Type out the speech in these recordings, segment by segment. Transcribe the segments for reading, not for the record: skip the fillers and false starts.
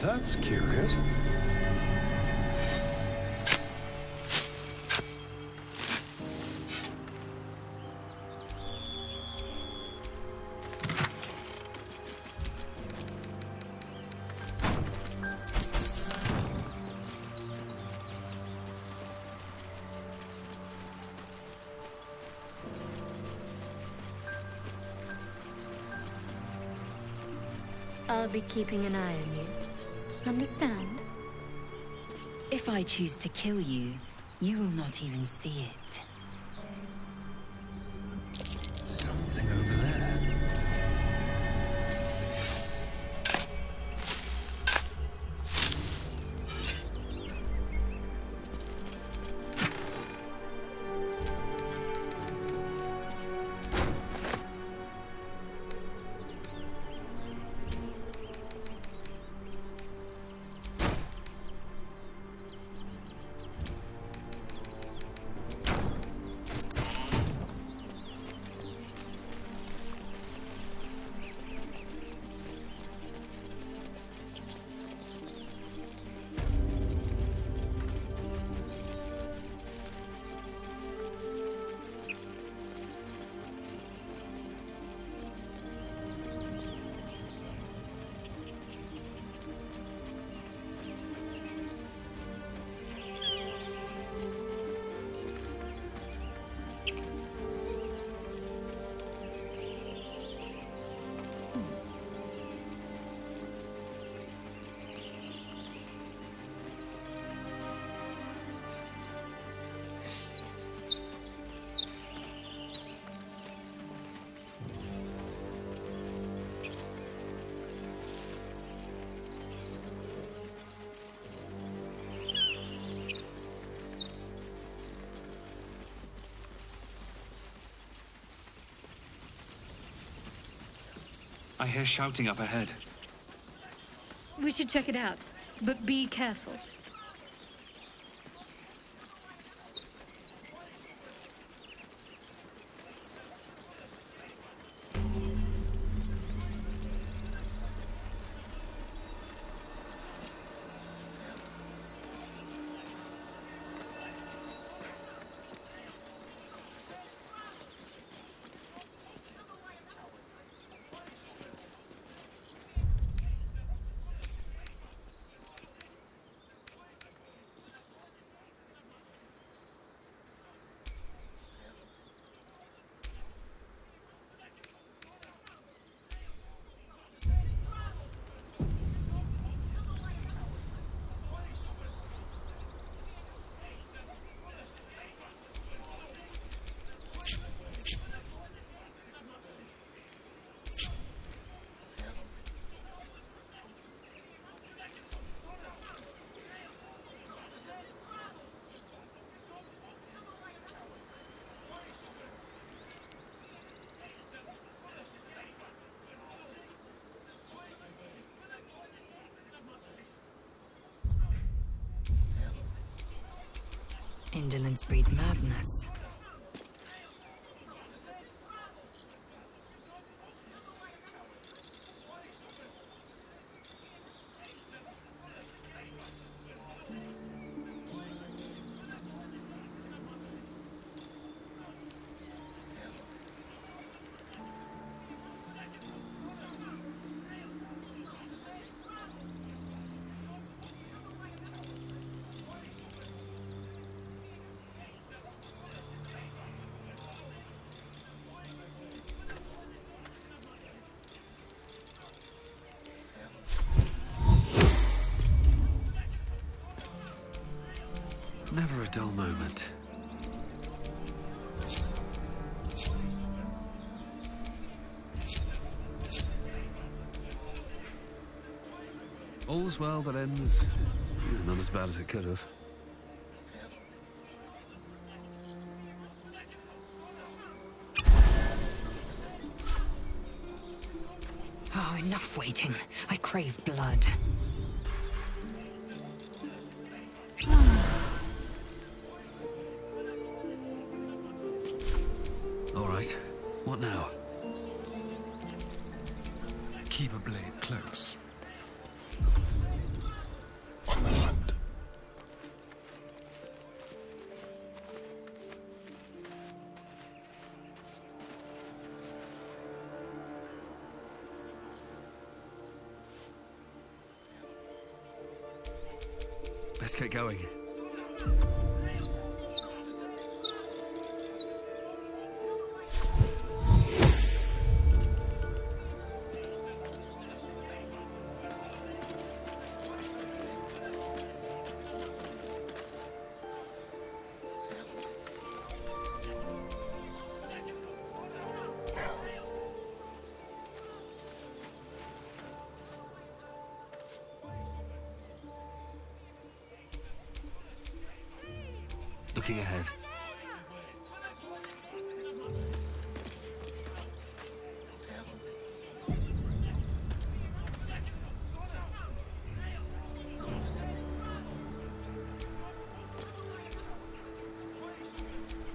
That's curious. I'll be keeping an eye on you. Understand? If I choose to kill you, you will not even see it. Something over there. I hear shouting up ahead. We should check it out, but be careful. Indolence breeds madness. Never a dull moment. All's well that ends. Not as bad as it could have. Oh, enough waiting. I crave blood. right. What now? Keep a blade close. On the hunt. Let's get going. Looking ahead.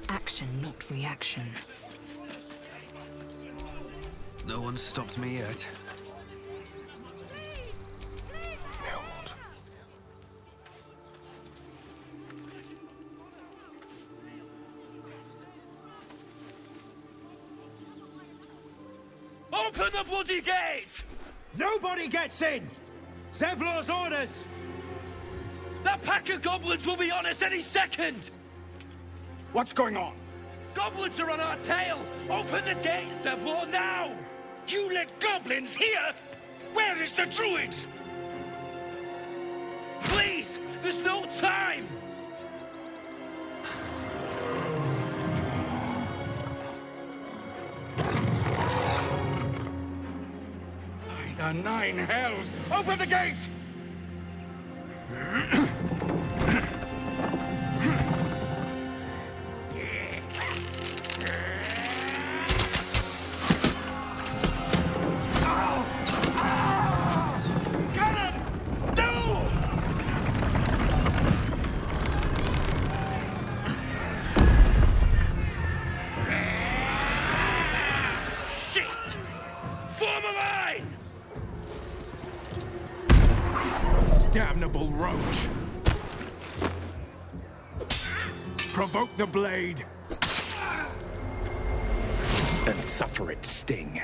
Action, not reaction. No one's stopped me yet. Held. Open the bloody gate! Nobody gets in! Zevlor's orders! That pack of goblins will be on us any second! What's going on? Goblins are on our tail! Open the gate, Zevlor, now! You let goblins here? Where is the druid? Please! There's no time! By the nine hells! Open the gate! Damnable roach! Provoke the blade! And suffer its sting.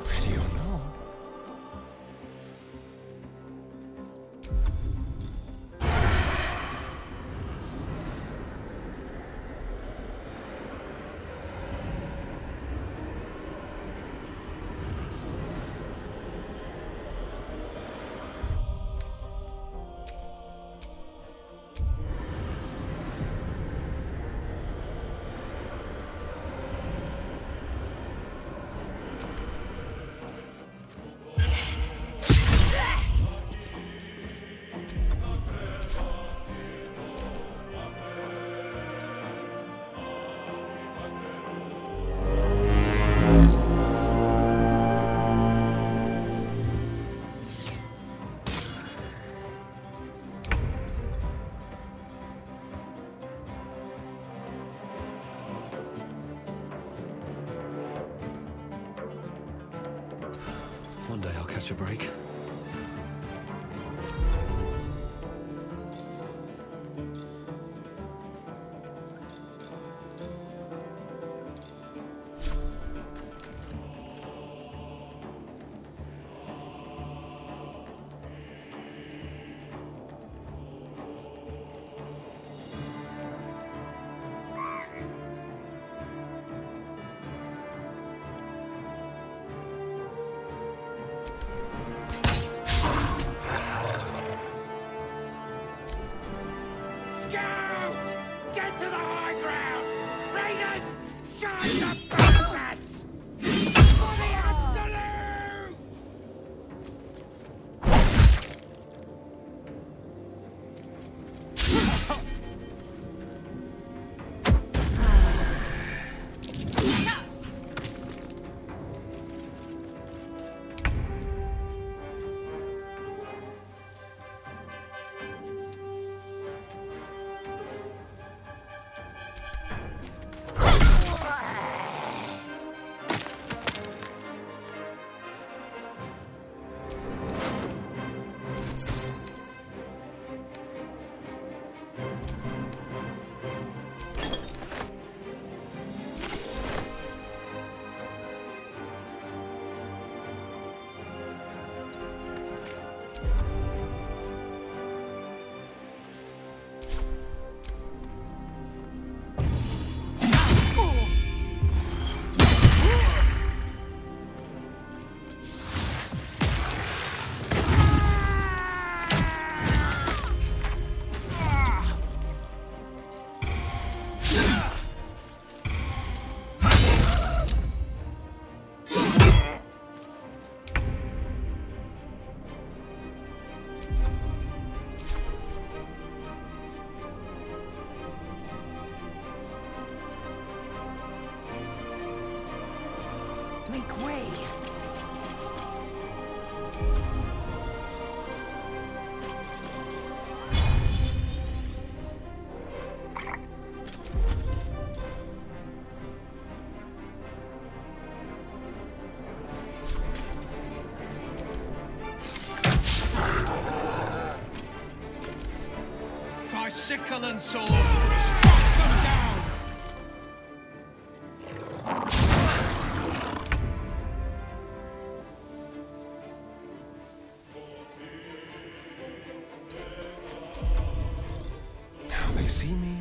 Ready or not? One day I'll catch a break. orders! Charge the bastards! For the absolute! Make way! By sickle and sword, strike them down! Now they see me.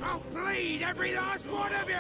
I'll bleed every last one of you!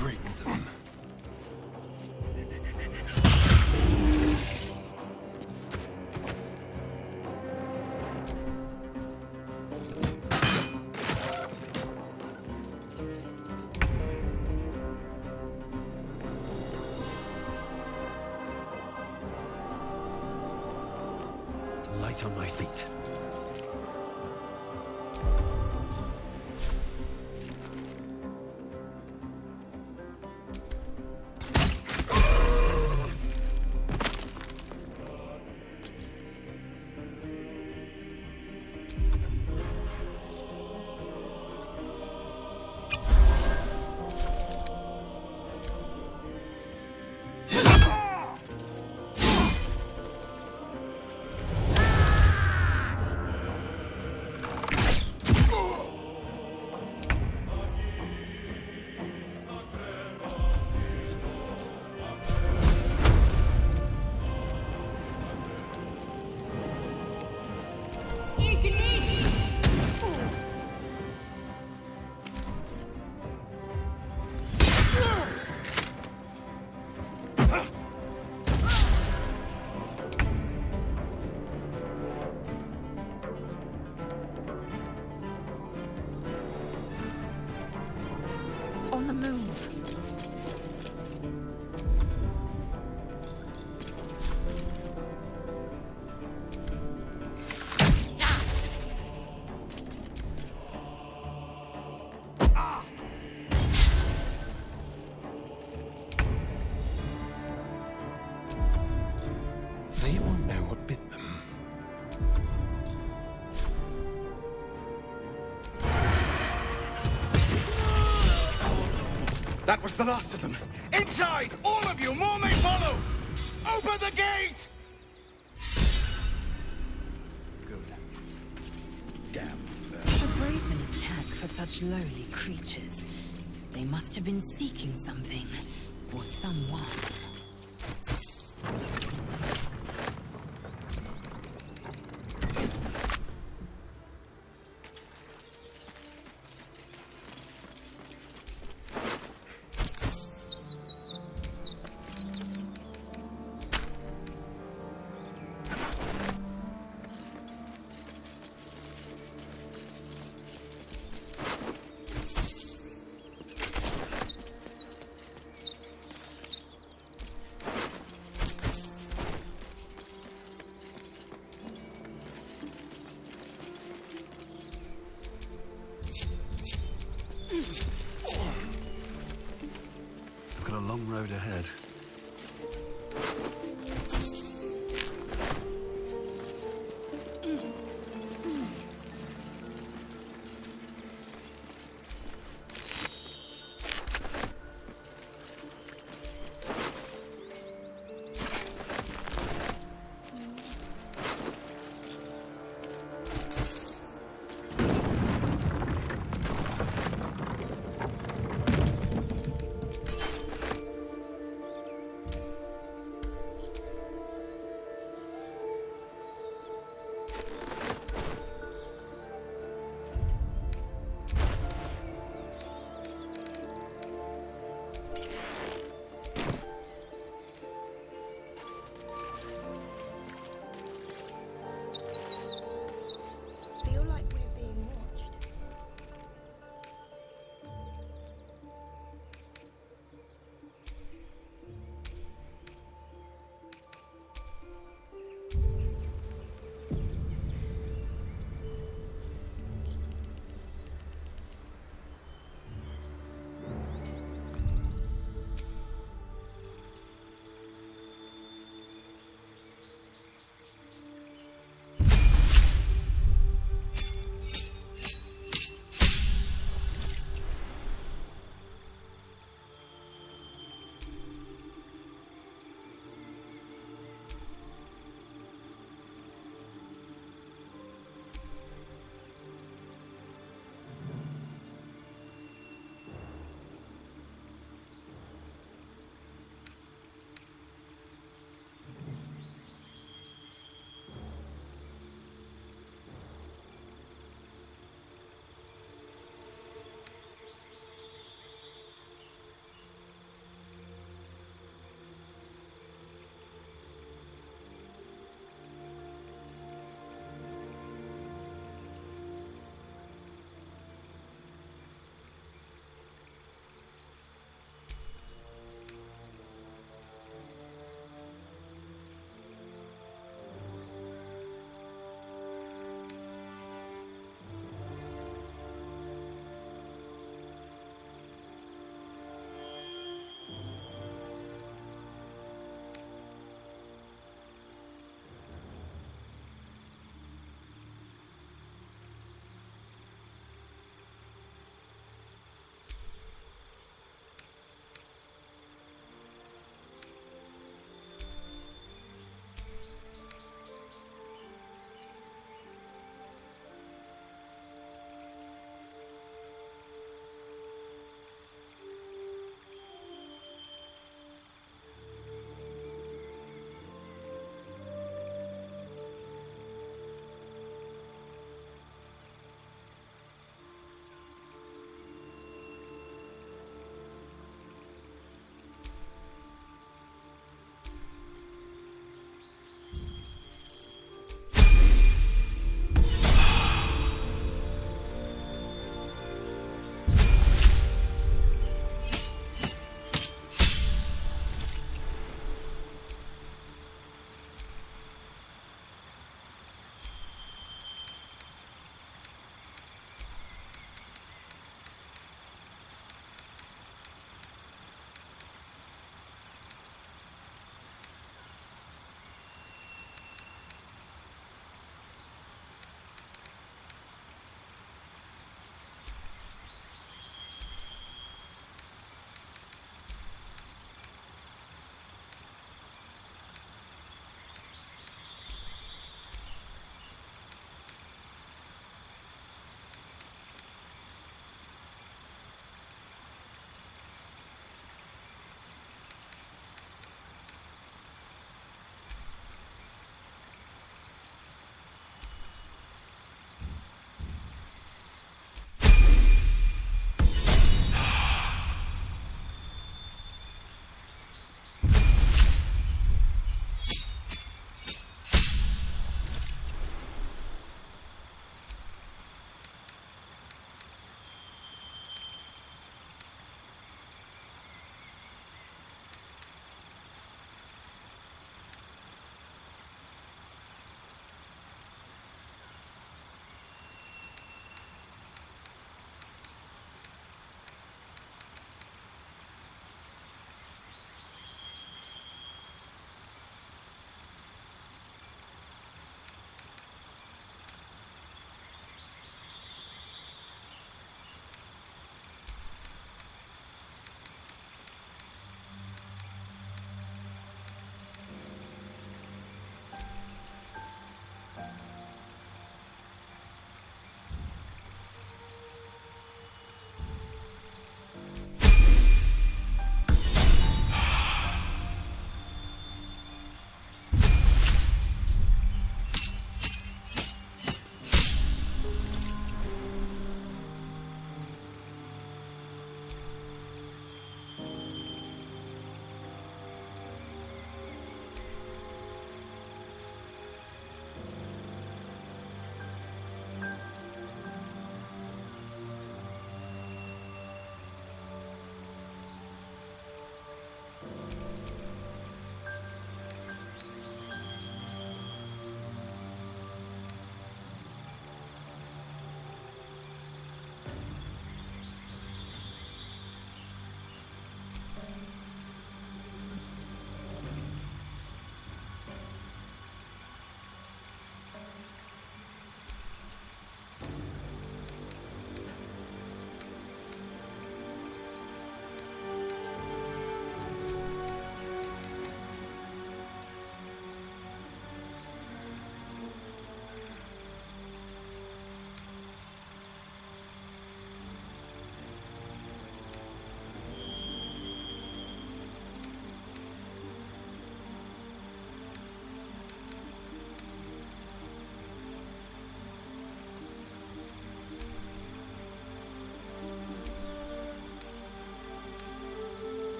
break them. Light on my feet. On the move. They won't know what bit them. That was the last of them. Inside! All of you! More may follow! Open the gate! Damn. A brazen attack for such lowly creatures. They must have been seeking something. Or someone. I've got a long road ahead.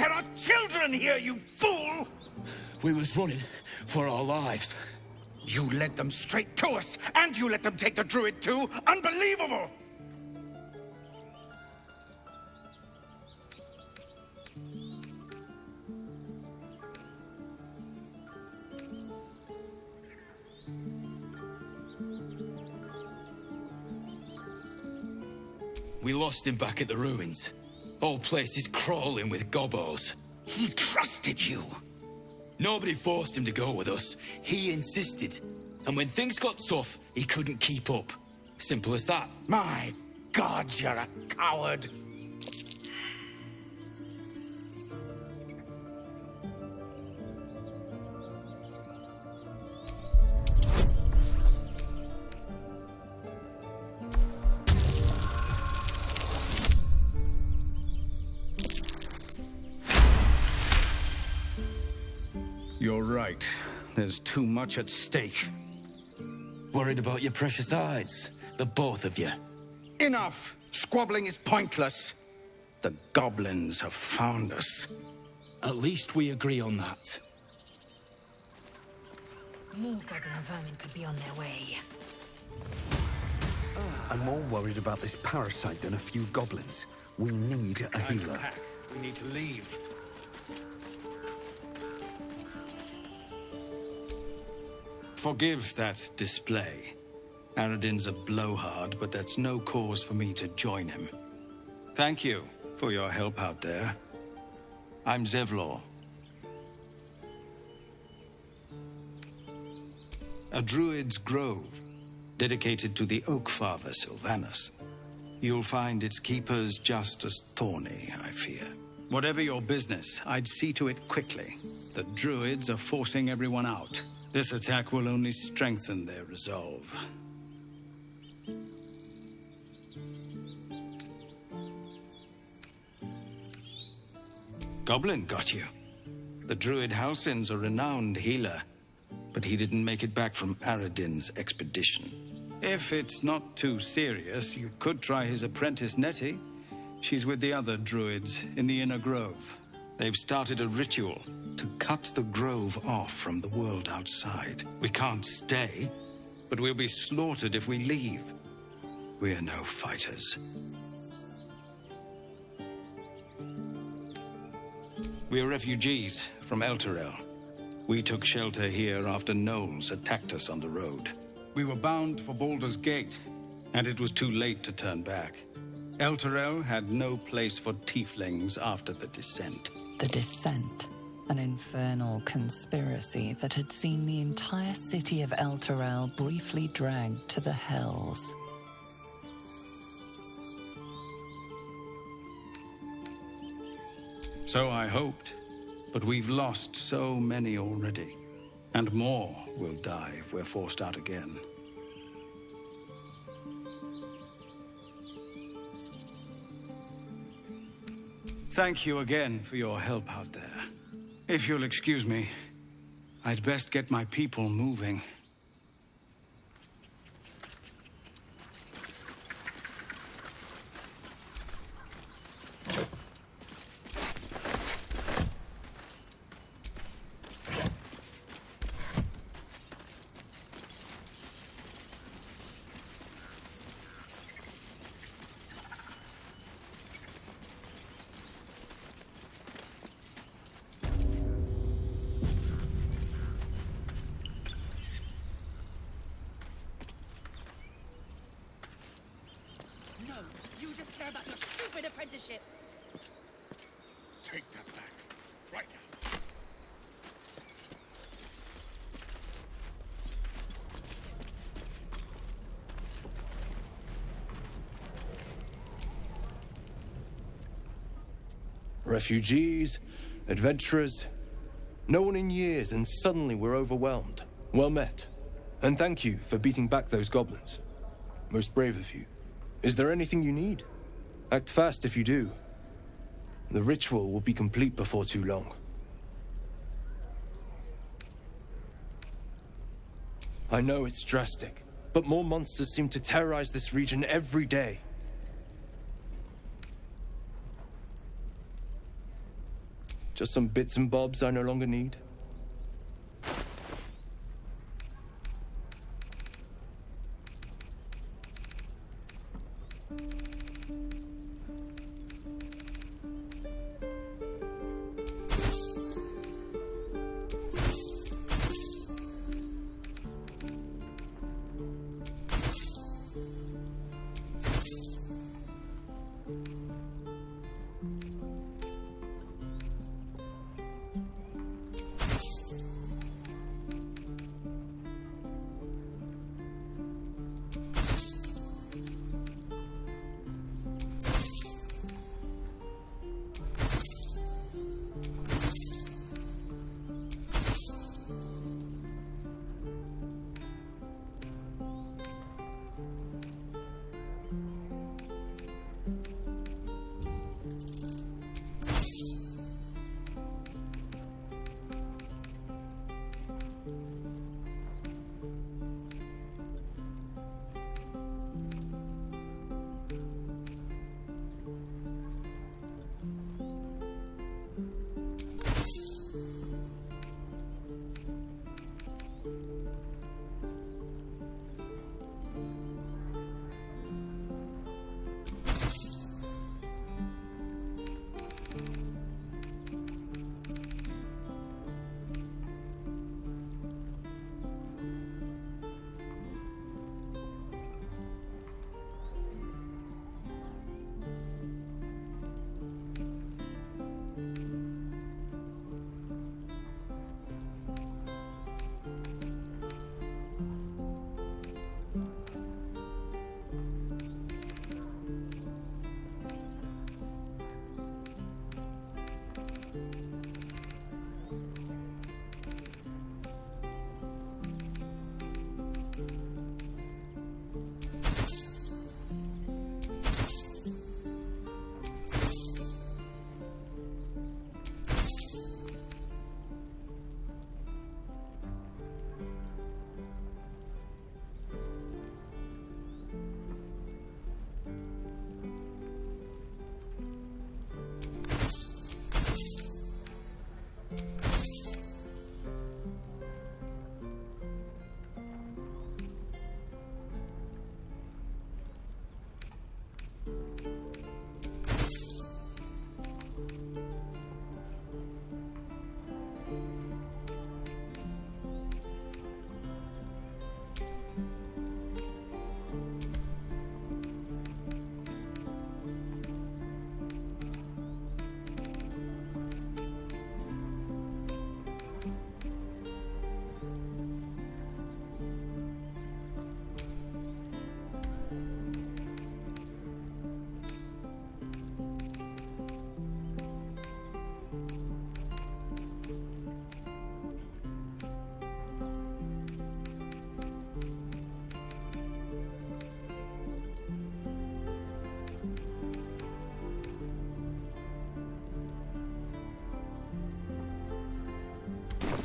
There are children here, you fool! We was running for our lives. You led them straight to us, and you let them take the druid too? Unbelievable! We lost him back at the ruins. Whole place is crawling with gobos. He trusted you. Nobody forced him to go with us. He insisted. And when things got tough, he couldn't keep up. Simple as that. My God, you're a coward. You're right. There's too much at stake. Worried about your precious hides, the both of you. Enough! Squabbling is pointless. The goblins have found us. At least we agree on that. More goblin vermin could be on their way. I'm more worried about this parasite than a few goblins. We need a healer. We need to leave. Forgive that display. Aradin's a blowhard, but that's no cause for me to join him. Thank you for your help out there. I'm Zevlor. A druid's grove, dedicated to the Oak Father Sylvanus. You'll find its keepers just as thorny, I fear. Whatever your business, I'd see to it quickly. The druids are forcing everyone out. This attack will only strengthen their resolve. Goblin got you. The druid Halsin's a renowned healer, but he didn't make it back from Aradin's expedition. If it's not too serious, you could try his apprentice Nettie. She's with the other druids in the Inner Grove. They've started a ritual to cut the grove off from the world outside. We can't stay, but we'll be slaughtered if we leave. We're no fighters. We're refugees from Elturel. We took shelter here after gnolls attacked us on the road. We were bound for Baldur's Gate, and it was too late to turn back. Elturel had no place for tieflings after the descent. The Descent, an infernal conspiracy that had seen the entire city of Elturel briefly dragged to the Hells. So I hoped, but we've lost so many already. And more will die if we're forced out again. Thank you again for your help out there. If you'll excuse me, I'd best get my people moving. About your stupid apprenticeship. Take that back. Right now. Refugees, adventurers, no one in years, and suddenly we're overwhelmed. Well met. And thank you for beating back those goblins. Most brave of you. Is there anything you need? Act fast if you do. The ritual will be complete before too long. I know it's drastic, but more monsters seem to terrorize this region every day. Just some bits and bobs I no longer need?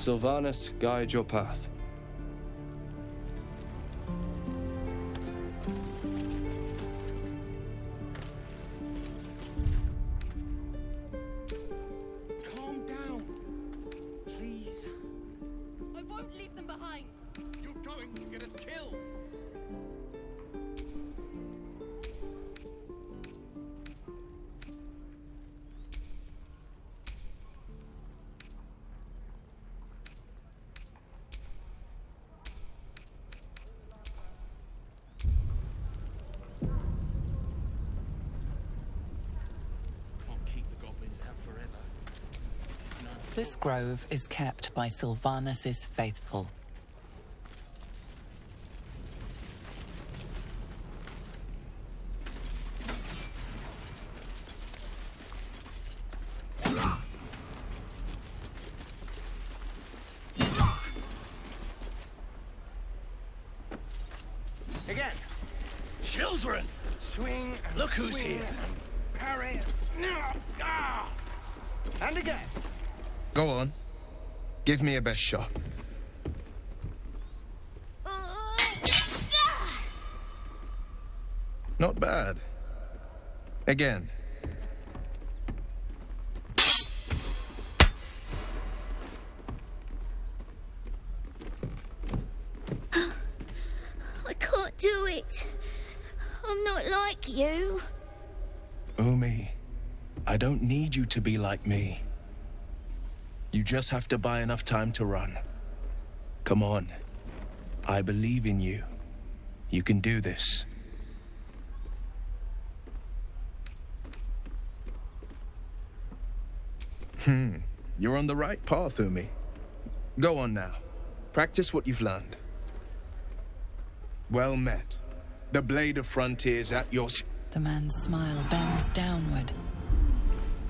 Sylvanas, guide your path. Calm down. Please. I won't leave them behind. You're going to get us killed. Can't keep the goblins out forever. This is no This grove is kept by Sylvanas's faithful. Again. Children! Swing and look who's swing here. and Parry. And again. Go on. Give me a best shot. Not bad. do it. I'm not like you. Umi, I don't need you to be like me. You just have to buy enough time to run. Come on. I believe in you. You can do this. You're on the right path, Umi. Go on now. Practice what you've learned. Well met. The blade of frontiers at your... The man's smile bends downward,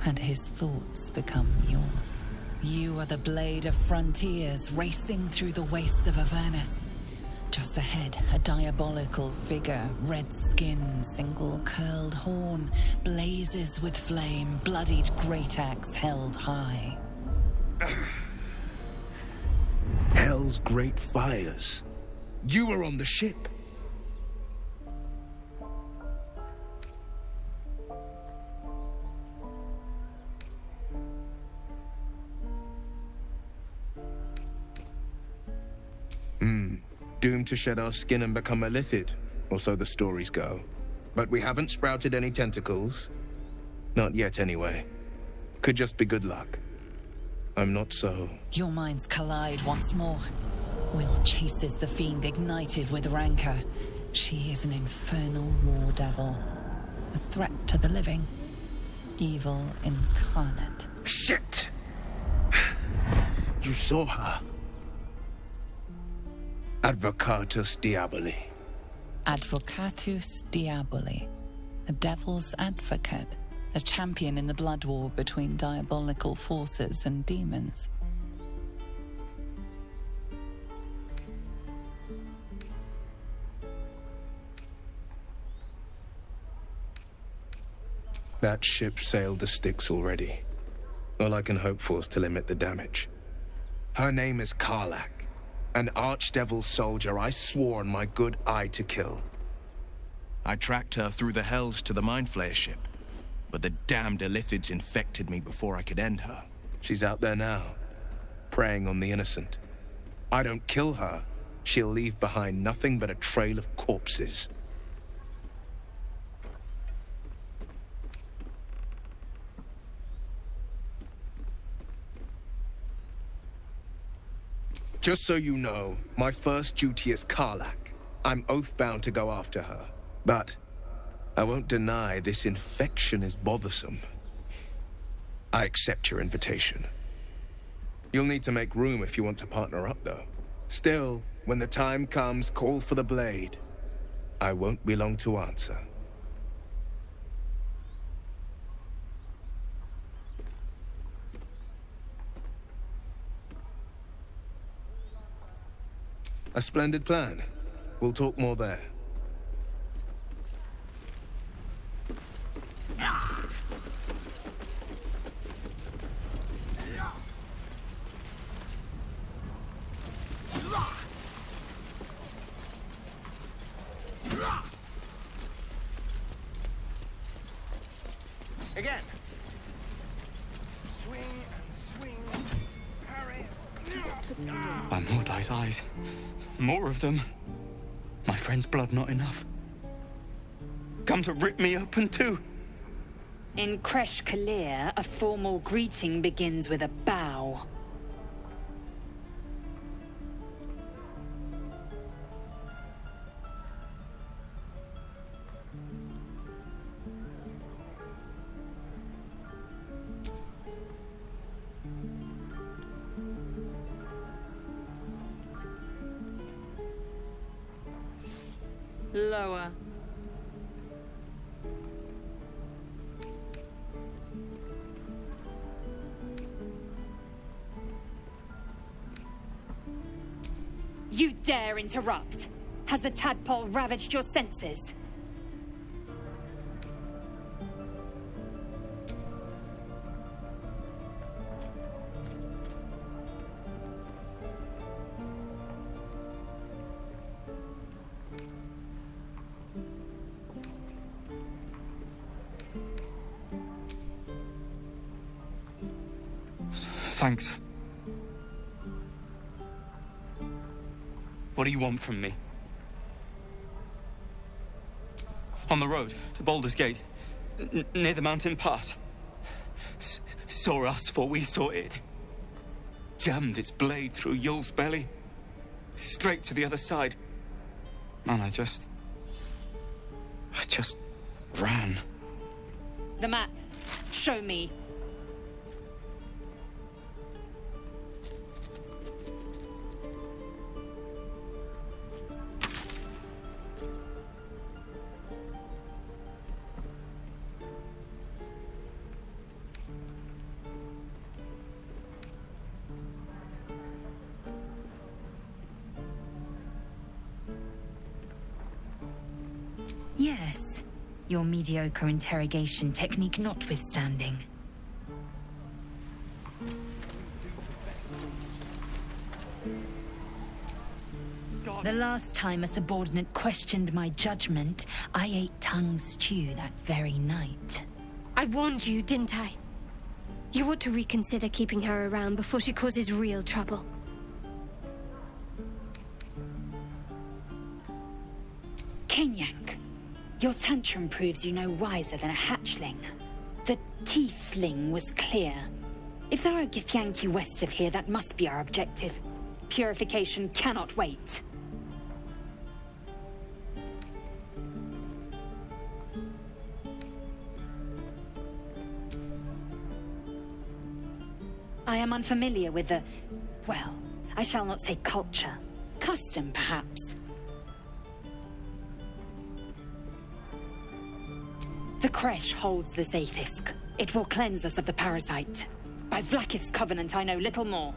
and his thoughts become yours. You are the blade of frontiers racing through the wastes of Avernus. Just ahead, a diabolical figure, red skin, single curled horn, blazes with flame, bloodied great axe held high. Hell's great fires. You were on the ship. Doomed to shed our skin and become a lithid, or so the stories go. But we haven't sprouted any tentacles. Not yet, anyway. Could just be good luck. I'm not so... Your minds collide once more. Will chases the fiend ignited with rancor. She is an infernal war devil. A threat to the living. Evil incarnate. Shit! You saw her. Advocatus Diaboli. Advocatus Diaboli. A devil's advocate. A champion in the blood war between diabolical forces and demons. That ship sailed the Styx already. All I can hope for is to limit the damage. Her name is Karlach. An archdevil soldier I swore on my good eye to kill. I tracked her through the hells to the Mind Flayer ship, but the damned Illithids infected me before I could end her. She's out there now, preying on the innocent. I don't kill her, she'll leave behind nothing but a trail of corpses. Just so you know, my first duty is Karlach. I'm oath-bound to go after her. But I won't deny this infection is bothersome. I accept your invitation. You'll need to make room if you want to partner up, though. Still, when the time comes, call for the blade. I won't be long to answer. A splendid plan. We'll talk more there. Again. Swing and swing. Parry. By Mordai's eyes. More of them. My friend's blood not enough. Come to rip me open too. In Kresh Kalir, a formal greeting begins with a bow. Lower. You dare interrupt? Has the tadpole ravaged your senses? Thanks. What do you want from me? On the road to Baldur's Gate, near the mountain pass. Saw us before we saw it. Jammed its blade through Yul's belly. Straight to the other side. And I just ran. The map. Show me. Yes, your mediocre interrogation technique notwithstanding. The last time a subordinate questioned my judgment, I ate tongue stew that very night. I warned you, didn't I? You ought to reconsider keeping her around before she causes real trouble. Kenyank, your tantrum proves you no wiser than a hatchling. The tiefling was clear. If there are Githyanki west of here, that must be our objective. Purification cannot wait. I am unfamiliar with the... well, I shall not say culture. Custom, perhaps. The creche holds the Zaithisk. It will cleanse us of the parasite. By Vlaakith's covenant, I know little more.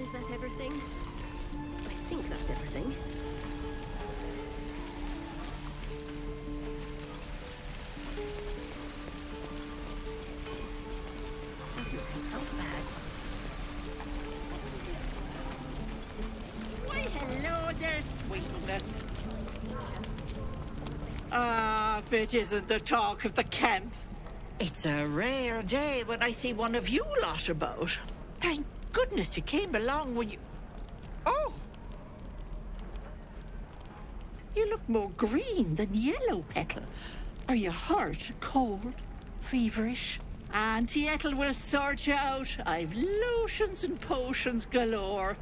Is that everything? I think that's everything. Why, hello there, sweetness. If it isn't the talk of the camp. It's a rare day when I see one of you lot about. Thank goodness you came along when you... Oh! You look more green than yellow, Petal. Are you hurt, cold, feverish? Auntie Ethel will sort you out. I've lotions and potions galore.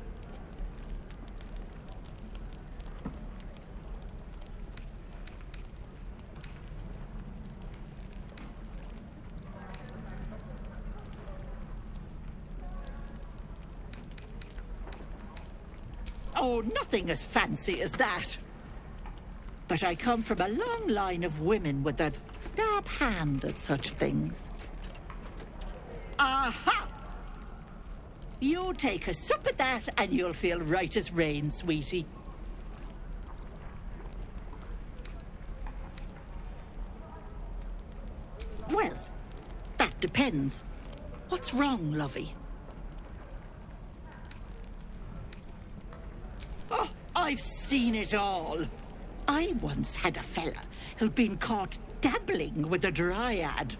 Oh, nothing as fancy as that. But I come from a long line of women with a dab hand at such things. Aha! You take a sup at that and you'll feel right as rain, sweetie. Well, that depends. What's wrong, lovey? Oh, I've seen it all. I once had a fella who'd been caught dabbling with a dryad.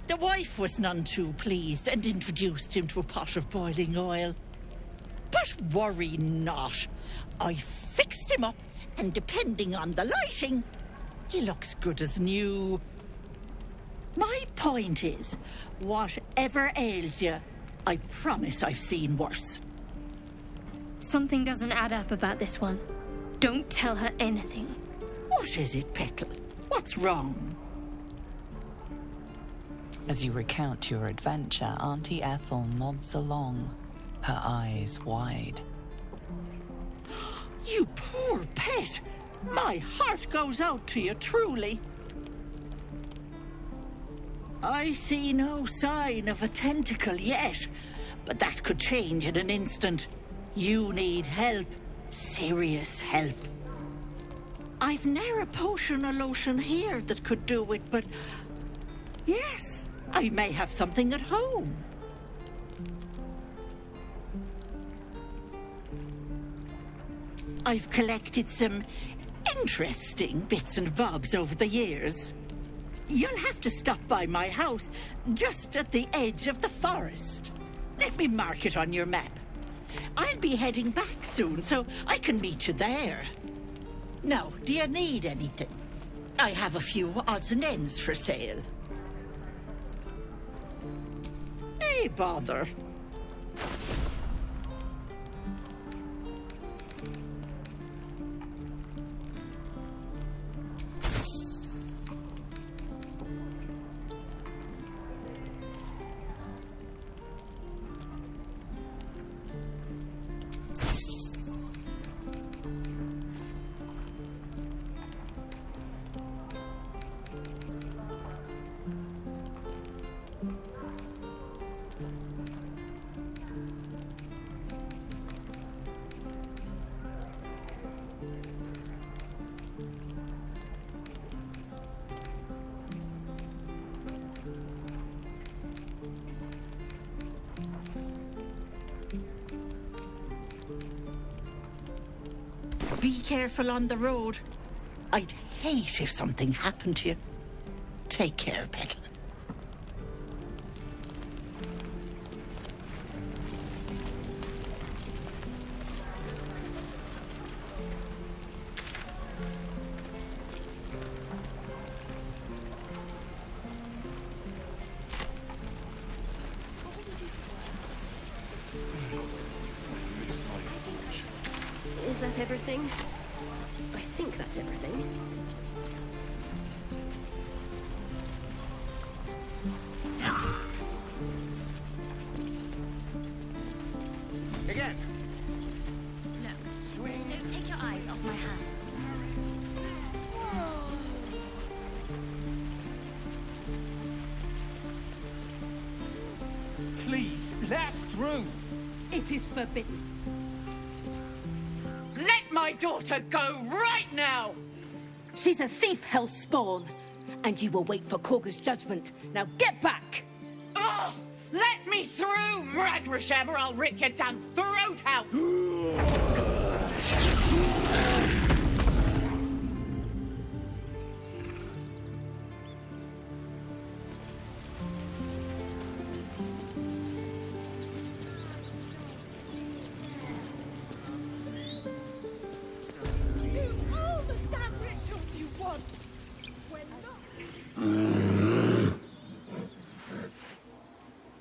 The wife was none too pleased and introduced him to a pot of boiling oil. But worry not. I fixed him up, and depending on the lighting, he looks good as new. My point is, whatever ails you, I promise I've seen worse. Something doesn't add up about this one. Don't tell her anything. What is it, Petal? What's wrong? As you recount your adventure, Auntie Ethel nods along, her eyes wide. You poor pet! My heart goes out to you, truly. I see no sign of a tentacle yet, but that could change in an instant. You need help. Serious help. I've ne'er a potion or lotion here that could do it, but... yes, I may have something at home. I've collected some interesting bits and bobs over the years. You'll have to stop by my house, just at the edge of the forest. Let me mark it on your map. I'll be heading back soon, so I can meet you there. Now, do you need anything? I have a few odds and ends for sale. Hey, bother. Be careful on the road. I'd hate if something happened to you. Take care, Petal. Is that everything? I think that's everything. Again. No. Don't take your eyes off my hands. Please, let us through. It is forbidden. Let my daughter go right now! She's a thief, hellspawn, and you will wait for Korga's judgment. Now get back! Oh, let me through, Mradrasham, or I'll rip your damn throat out!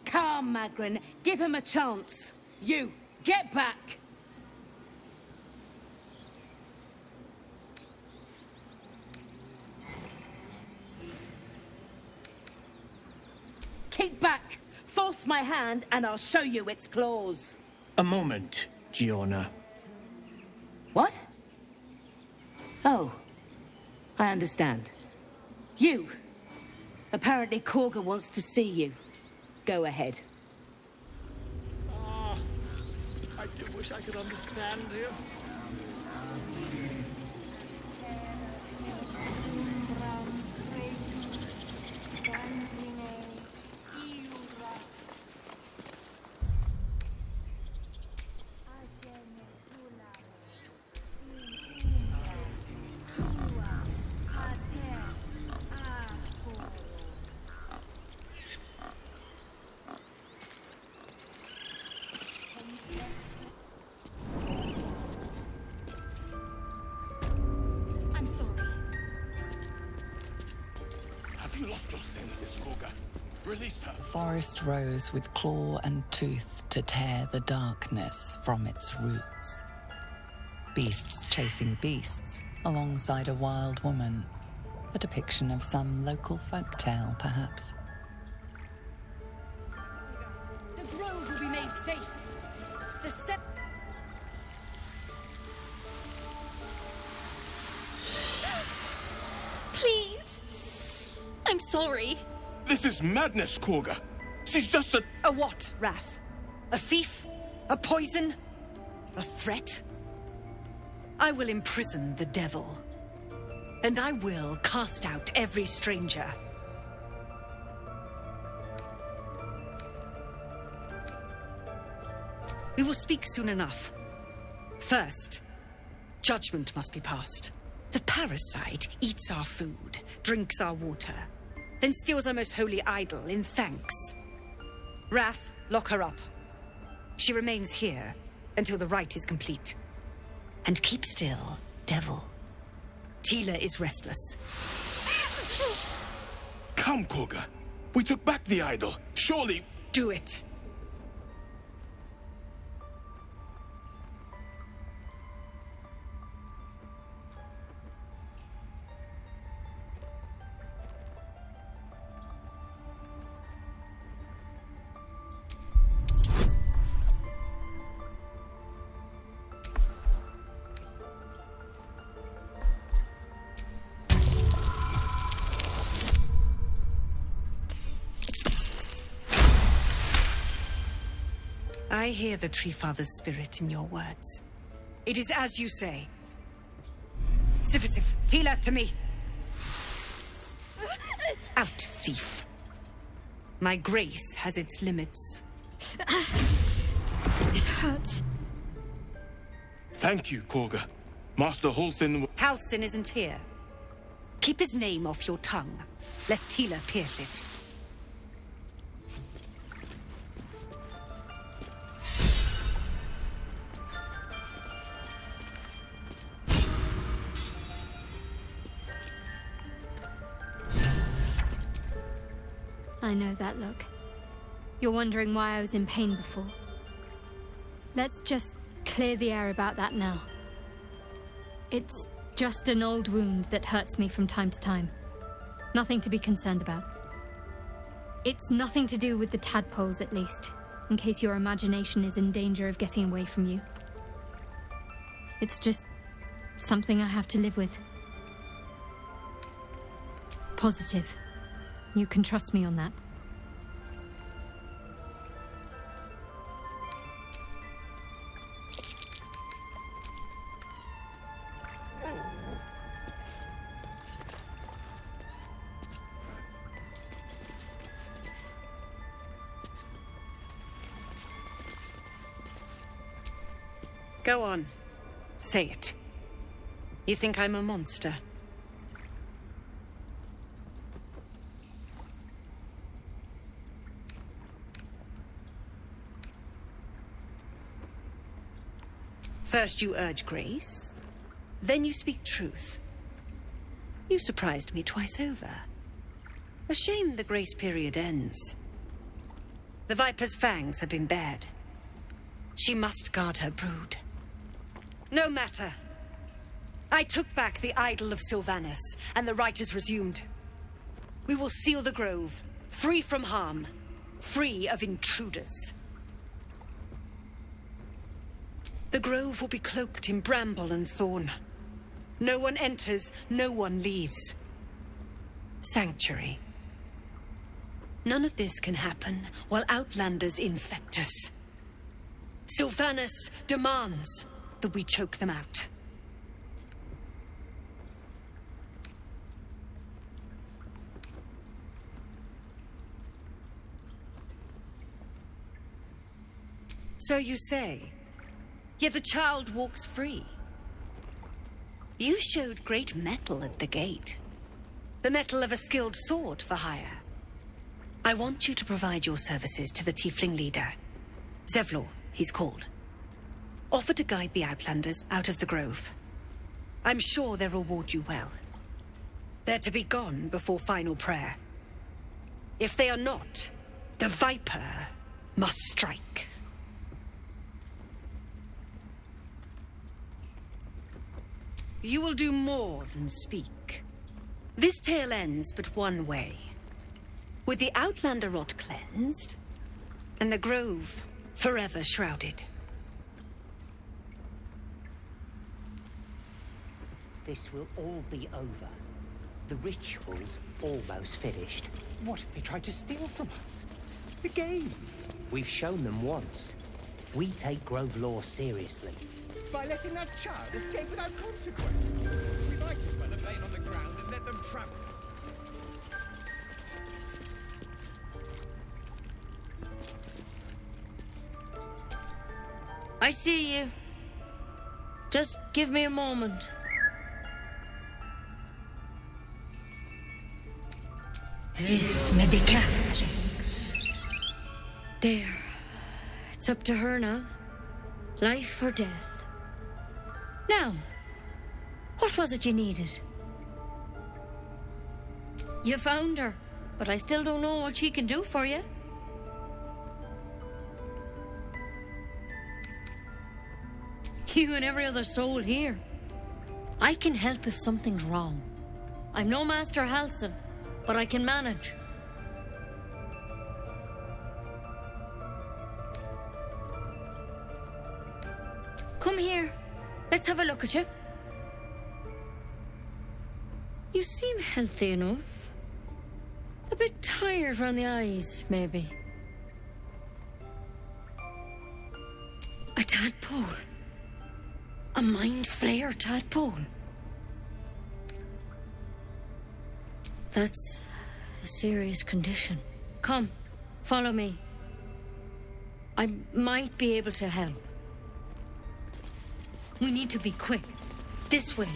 Come, Magrin, give him a chance. You, get back! Keep back! Force my hand and I'll show you its claws. A moment, Giona. What? Oh, I understand. You! Apparently Korga wants to see you. Go ahead. Ah, I do wish I could understand you. You lost your senses, Korga. Release her. The forest rose with claw and tooth to tear the darkness from its roots. Beasts chasing beasts alongside a wild woman. A depiction of some local folktale, perhaps. The grove will be made safe. The Please. I'm sorry. This is madness, Korga. She's just a... A what, Wrath? A thief? A poison? A threat? I will imprison the devil. And I will cast out every stranger. We will speak soon enough. First, judgment must be passed. The parasite eats our food, drinks our water, then steals our most holy idol in thanks. Wrath, lock her up. She remains here, until the rite is complete. And keep still, devil. Tila is restless. Come, Koga. We took back the idol. Surely... Do it. I hear the Tree Father's spirit in your words. It is as you say. Sifisif, Tila, to me. Out, thief. My grace has its limits. It hurts. Thank you, Koga. Master Halsin... Halsin isn't here. Keep his name off your tongue, lest Tila pierce it. I know that look. You're wondering why I was in pain before. Let's just clear the air about that now. It's just an old wound that hurts me from time to time. Nothing to be concerned about. It's nothing to do with the tadpoles, at least, in case your imagination is in danger of getting away from you. It's just something I have to live with. Positive. You can trust me on that. Go on. Say it. You think I'm a monster? First you urge grace, then you speak truth. You surprised me twice over. A shame the grace period ends. The Viper's fangs have been bared. She must guard her brood. No matter. I took back the idol of Sylvanus, and the rite is resumed. We will seal the grove, free from harm, free of intruders. The grove will be cloaked in bramble and thorn. No one enters, no one leaves. Sanctuary. None of this can happen while outlanders infect us. Sylvanus demands that we choke them out. So you say. Yet the child walks free. You showed great mettle at the gate. The mettle of a skilled sword for hire. I want you to provide your services to the tiefling leader. Zevlor, he's called. Offer to guide the outlanders out of the grove. I'm sure they'll reward you well. They're to be gone before final prayer. If they are not, the Viper must strike. You will do more than speak. This tale ends but one way. With the Outlander rot cleansed, and the grove forever shrouded. This will all be over. The ritual's almost finished. What if they tried to steal from us? The game. We've shown them once. We take Grove law seriously. By letting that child escape without consequence. We might as well have lain on the ground and let them travel. I see you. Just give me a moment. This medicatrix. There. It's up to her now. Life or death. Now, what was it you needed? You found her, but I still don't know what she can do for you. You and every other soul here. I can help if something's wrong. I'm no Master Halsin, but I can manage. Come here. Let's have a look at you. You seem healthy enough. A bit tired around the eyes, maybe. A tadpole. A mind flayer tadpole. That's a serious condition. Come, follow me. I might be able to help. We need to be quick. This way.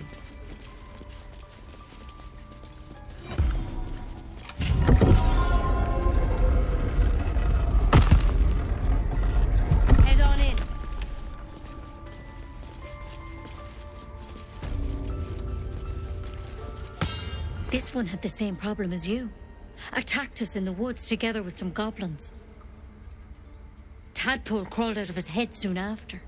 Head on in. This one had the same problem as you. Attacked us in the woods together with some goblins. Tadpole crawled out of his head soon after.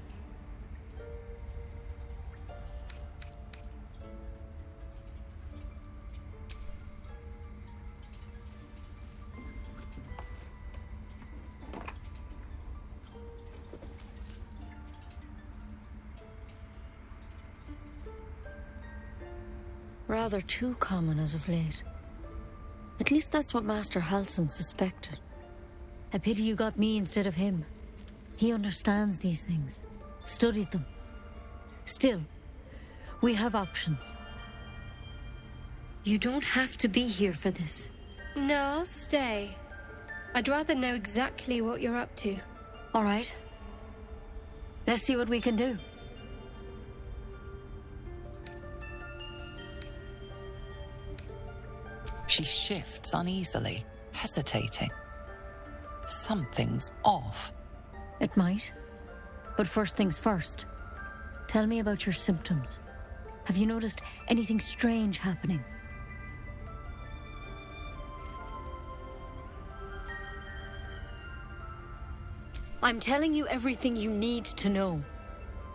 Rather too common as of late. At least that's what Master Halsin suspected. A pity you got me instead of him. He understands these things. Studied them. Still, we have options. You don't have to be here for this. No, I'll stay. I'd rather know exactly what you're up to. All right. Let's see what we can do. She shifts uneasily, hesitating. Something's off. It might. But first things first. Tell me about your symptoms. Have you noticed anything strange happening? I'm telling you everything you need to know.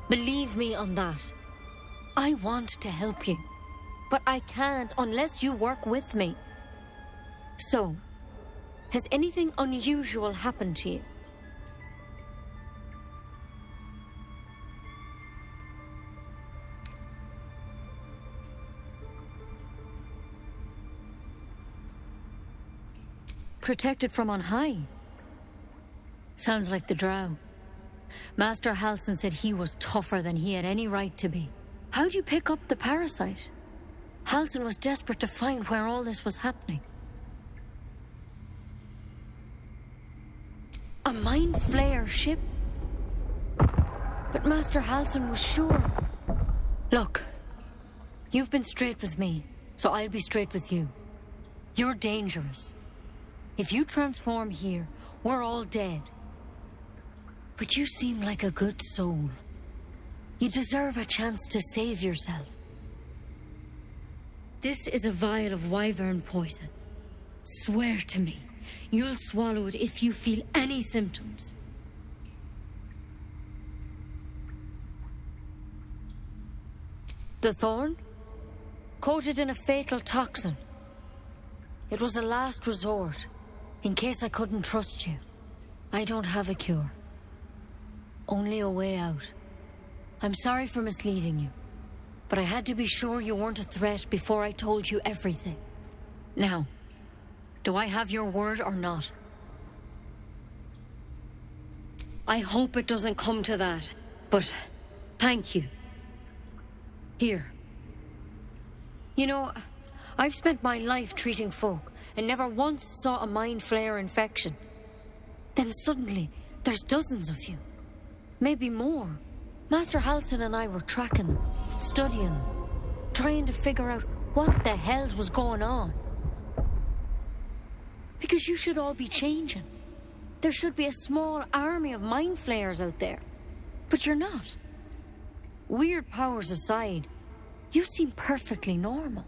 Believe me on that. I want to help you, but I can't unless you work with me. So, has anything unusual happened to you? Protected from on high? Sounds like the drow. Master Halsin said he was tougher than he had any right to be. How'd you pick up the parasite? Halsin was desperate to find where all this was happening. A mind flayer ship? But Master Halsin was sure. Look, you've been straight with me, so I'll be straight with you. You're dangerous. If you transform here, we're all dead. But you seem like a good soul. You deserve a chance to save yourself. This is a vial of wyvern poison. Swear to me, you'll swallow it if you feel any symptoms. The thorn? Coated in a fatal toxin. It was a last resort, in case I couldn't trust you. I don't have a cure. Only a way out. I'm sorry for misleading you, but I had to be sure you weren't a threat before I told you everything. Now, do I have your word or not? I hope it doesn't come to that, but thank you. Here. You know, I've spent my life treating folk and never once saw a mind flayer infection. Then suddenly, there's dozens of you. Maybe more. Master Halsin and I were tracking them, studying them, trying to figure out what the hells was going on. Because you should all be changing. There should be a small army of mind flayers out there, But you're not. Weird powers aside, you seem perfectly normal.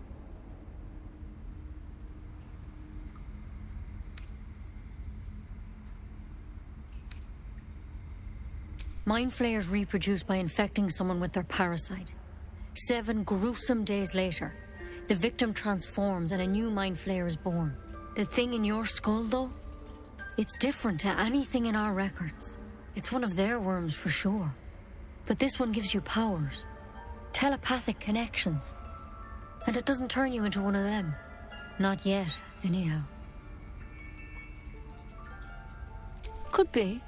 Mind flayers reproduce by infecting someone with their parasite. 7 gruesome days later, the victim transforms and a new mind flayer is born. The thing in your skull, though, it's different to anything in our records. It's one of their worms for sure. But this one gives you powers, telepathic connections. And it doesn't turn you into one of them. Not yet, anyhow. Could be.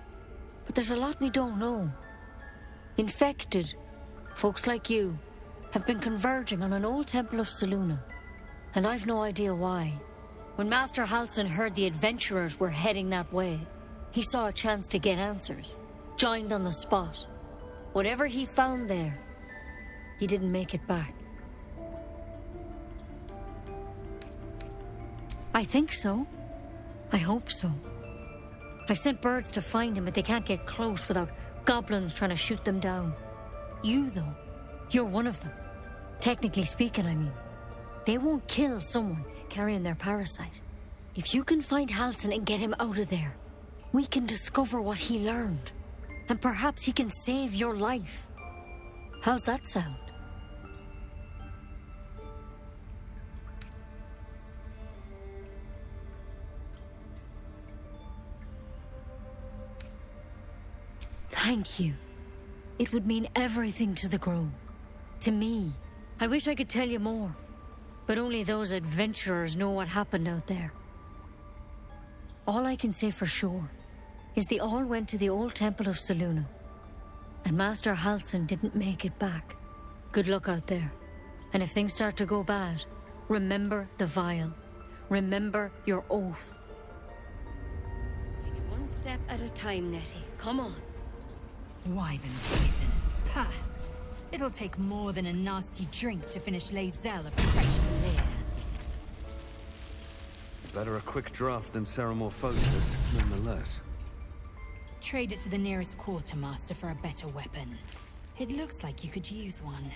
But there's a lot we don't know. Infected, folks like you, have been converging on an old temple of Selûne. And I've no idea why. When Master Halsin heard the adventurers were heading that way, he saw a chance to get answers. Joined on the spot. Whatever he found there, he didn't make it back. I think so. I hope so. I've sent birds to find him, but they can't get close without goblins trying to shoot them down. You, though, you're one of them. Technically speaking, I mean. They won't kill someone carrying their parasite. If you can find Halsin and get him out of there, we can discover what he learned. And perhaps he can save your life. How's that sound? Thank you. It would mean everything to the Grove. To me. I wish I could tell you more. But only those adventurers know what happened out there. All I can say for sure is they all went to the old temple of Selûne. And Master Halsin didn't make it back. Good luck out there. And if things start to go bad, remember the vial. Remember your oath. Take it one step at a time, Nettie. Come on. Wyvern poison. Pah! It'll take more than a nasty drink to finish Lae'zel of fresh leer. Better a quick draft than Ceramorphosis, nonetheless. Trade it to the nearest quartermaster for a better weapon. It looks like you could use one.